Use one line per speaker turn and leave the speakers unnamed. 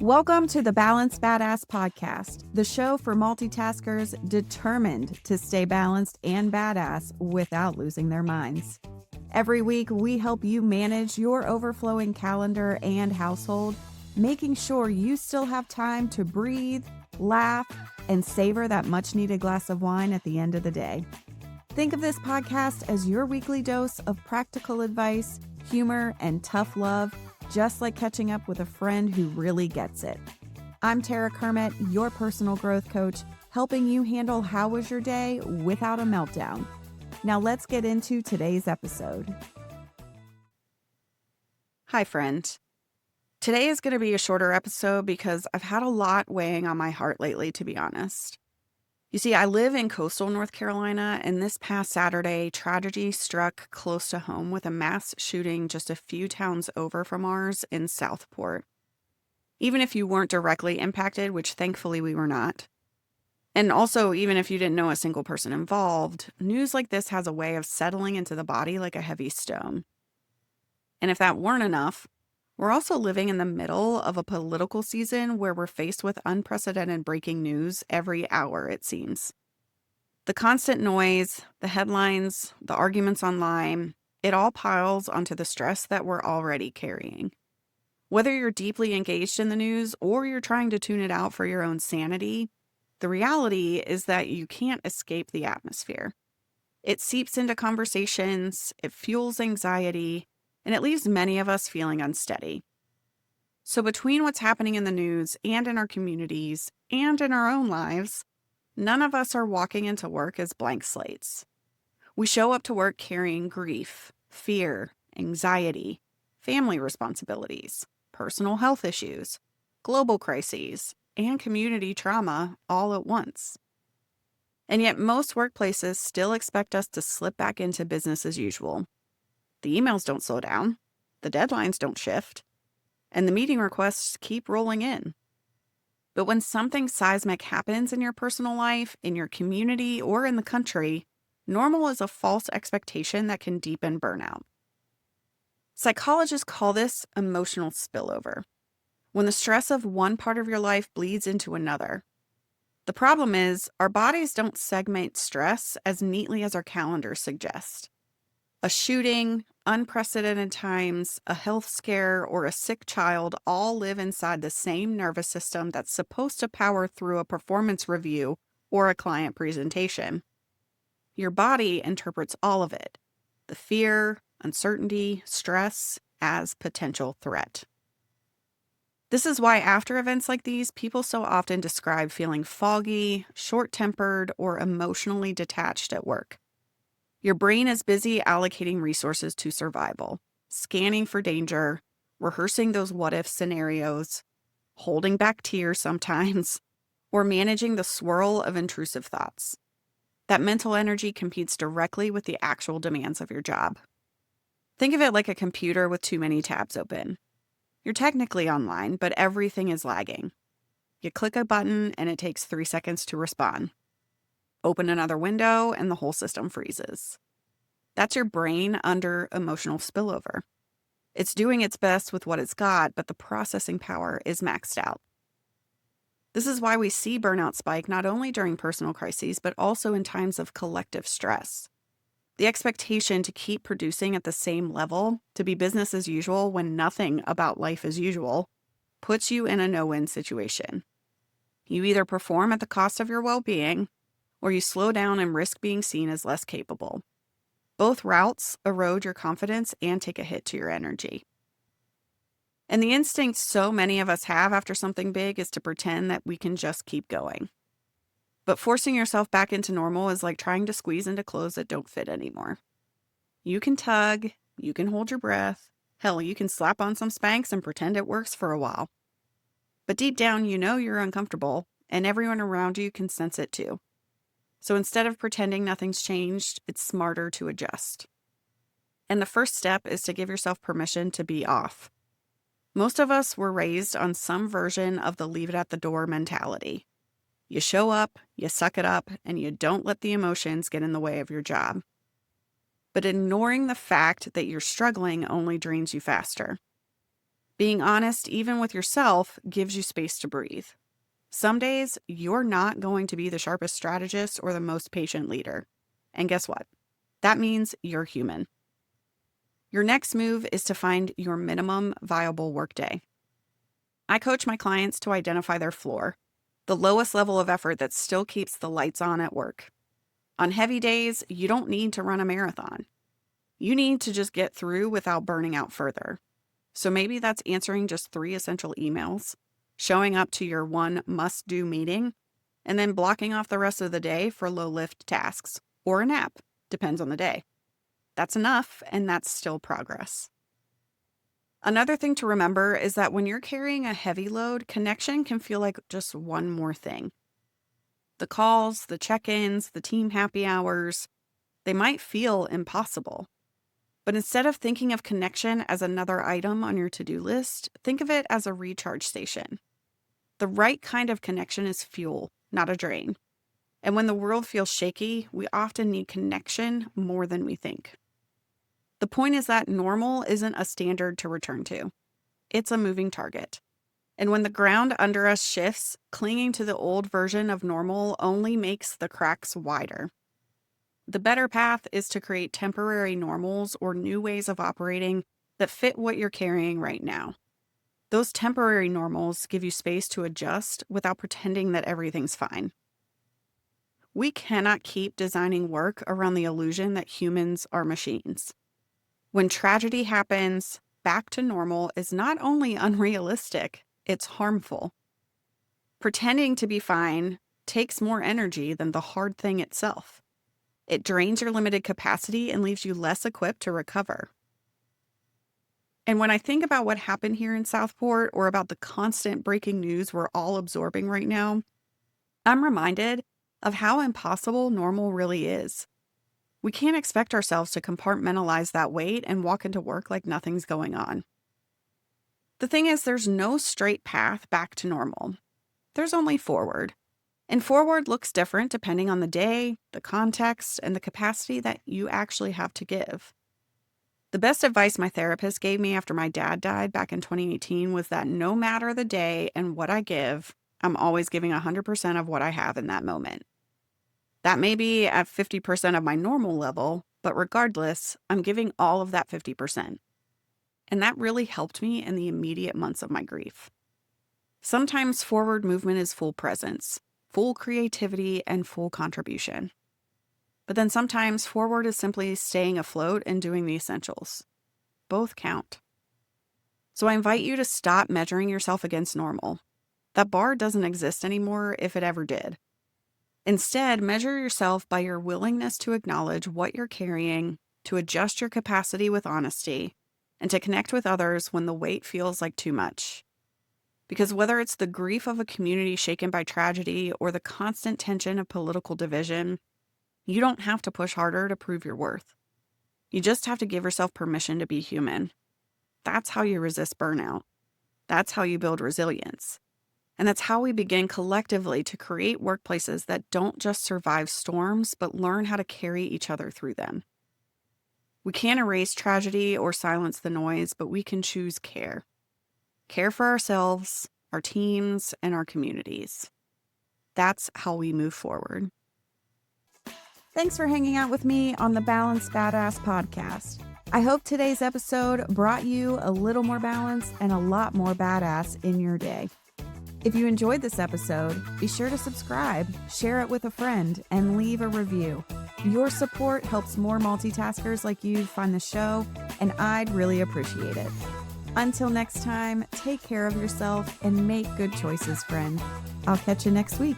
Welcome to the Balanced Badass Podcast, the show for multitaskers determined to stay balanced and badass without losing their minds. Every week, we help you manage your overflowing calendar and household, making sure you still have time to breathe, laugh, and savor that much-needed glass of wine at the end of the day. Think of this podcast as your weekly dose of practical advice, humor, and tough love, just like catching up with a friend who really gets it. I'm Tara Kermiet, your personal growth coach, helping you handle how was your day without a meltdown. Now let's get into today's episode. Hi, friend. Today is going to be a shorter episode because I've had a lot weighing on my heart lately, to be honest. You see, I live in coastal North Carolina, and this past Saturday, tragedy struck close to home with a mass shooting just a few towns over from ours in Southport. Even if you weren't directly impacted, which thankfully we were not, and also even if you didn't know a single person involved, news like this has a way of settling into the body like a heavy stone. And if that weren't enough, we're also living in the middle of a political season where we're faced with unprecedented breaking news every hour, it seems. The constant noise, the headlines, the arguments online, it all piles onto the stress that we're already carrying. Whether you're deeply engaged in the news or you're trying to tune it out for your own sanity, the reality is that you can't escape the atmosphere. It seeps into conversations, it fuels anxiety, and it leaves many of us feeling unsteady. So between what's happening in the news and in our communities and in our own lives, none of us are walking into work as blank slates. We show up to work carrying grief, fear, anxiety, family responsibilities, personal health issues, global crises, and community trauma all at once. And yet most workplaces still expect us to slip back into business as usual. The emails don't slow down, the deadlines don't shift, and the meeting requests keep rolling in. But when something seismic happens in your personal life, in your community, or in the country, normal is a false expectation that can deepen burnout. Psychologists call this emotional spillover, when the stress of one part of your life bleeds into another. The problem is, our bodies don't segment stress as neatly as our calendars suggest. A shooting, unprecedented times, a health scare, or a sick child all live inside the same nervous system that's supposed to power through a performance review or a client presentation. Your body interprets all of it, the fear, uncertainty, stress, as potential threat. This is why after events like these, people so often describe feeling foggy, short-tempered, or emotionally detached at work. Your brain is busy allocating resources to survival, scanning for danger, rehearsing those what-if scenarios, holding back tears sometimes, or managing the swirl of intrusive thoughts. That mental energy competes directly with the actual demands of your job. Think of it like a computer with too many tabs open. You're technically online, but everything is lagging. You click a button and it takes 3 seconds to respond. Open another window and the whole system freezes. That's your brain under emotional spillover. It's doing its best with what it's got, but the processing power is maxed out. This is why we see burnout spike not only during personal crises, but also in times of collective stress. The expectation to keep producing at the same level, to be business as usual when nothing about life is usual, puts you in a no-win situation. You either perform at the cost of your well-being, or you slow down and risk being seen as less capable. Both routes erode your confidence and take a hit to your energy. And the instinct so many of us have after something big is to pretend that we can just keep going. But forcing yourself back into normal is like trying to squeeze into clothes that don't fit anymore. You can tug, you can hold your breath, hell, you can slap on some Spanx and pretend it works for a while. But deep down, you know you're uncomfortable, and everyone around you can sense it too. So instead of pretending nothing's changed, it's smarter to adjust. And the first step is to give yourself permission to be off. Most of us were raised on some version of the leave it at the door mentality. You show up, you suck it up, and you don't let the emotions get in the way of your job. But ignoring the fact that you're struggling only drains you faster. Being honest, even with yourself, gives you space to breathe. Some days, you're not going to be the sharpest strategist or the most patient leader. And guess what? That means you're human. Your next move is to find your minimum viable workday. I coach my clients to identify their floor, the lowest level of effort that still keeps the lights on at work. On heavy days, you don't need to run a marathon. You need to just get through without burning out further. So maybe that's answering just 3 essential emails, showing up to your 1 must-do meeting, and then blocking off the rest of the day for low-lift tasks or a nap, depends on the day. That's enough, and that's still progress. Another thing to remember is that when you're carrying a heavy load, connection can feel like just one more thing. The calls, the check-ins, the team happy hours, they might feel impossible. But instead of thinking of connection as another item on your to-do list, think of it as a recharge station. The right kind of connection is fuel, not a drain. And when the world feels shaky, we often need connection more than we think. The point is that normal isn't a standard to return to. It's a moving target. And when the ground under us shifts, clinging to the old version of normal only makes the cracks wider. The better path is to create temporary normals or new ways of operating that fit what you're carrying right now. Those temporary normals give you space to adjust without pretending that everything's fine. We cannot keep designing work around the illusion that humans are machines. When tragedy happens, back to normal is not only unrealistic, it's harmful. Pretending to be fine takes more energy than the hard thing itself. It drains your limited capacity and leaves you less equipped to recover. And when I think about what happened here in Southport or about the constant breaking news we're all absorbing right now, I'm reminded of how impossible normal really is. We can't expect ourselves to compartmentalize that weight and walk into work like nothing's going on. The thing is, there's no straight path back to normal. There's only forward. And forward looks different depending on the day, the context, and the capacity that you actually have to give. The best advice my therapist gave me after my dad died back in 2018 was that no matter the day and what I give, I'm always giving 100% of what I have in that moment. That may be at 50% of my normal level, but regardless, I'm giving all of that 50%. And that really helped me in the immediate months of my grief. Sometimes forward movement is full presence, full creativity, and full contribution. But then sometimes forward is simply staying afloat and doing the essentials. Both count. So I invite you to stop measuring yourself against normal. That bar doesn't exist anymore if it ever did. Instead, measure yourself by your willingness to acknowledge what you're carrying, to adjust your capacity with honesty, and to connect with others when the weight feels like too much. Because whether it's the grief of a community shaken by tragedy or the constant tension of political division, you don't have to push harder to prove your worth. You just have to give yourself permission to be human. That's how you resist burnout. That's how you build resilience. And that's how we begin collectively to create workplaces that don't just survive storms, but learn how to carry each other through them. We can't erase tragedy or silence the noise, but we can choose care. Care for ourselves, our teams, and our communities. That's how we move forward. Thanks for hanging out with me on the Balanced Badass podcast. I hope today's episode brought you a little more balance and a lot more badass in your day. If you enjoyed this episode, be sure to subscribe, share it with a friend, and leave a review. Your support helps more multitaskers like you find the show, and I'd really appreciate it. Until next time, take care of yourself and make good choices, friend. I'll catch you next week.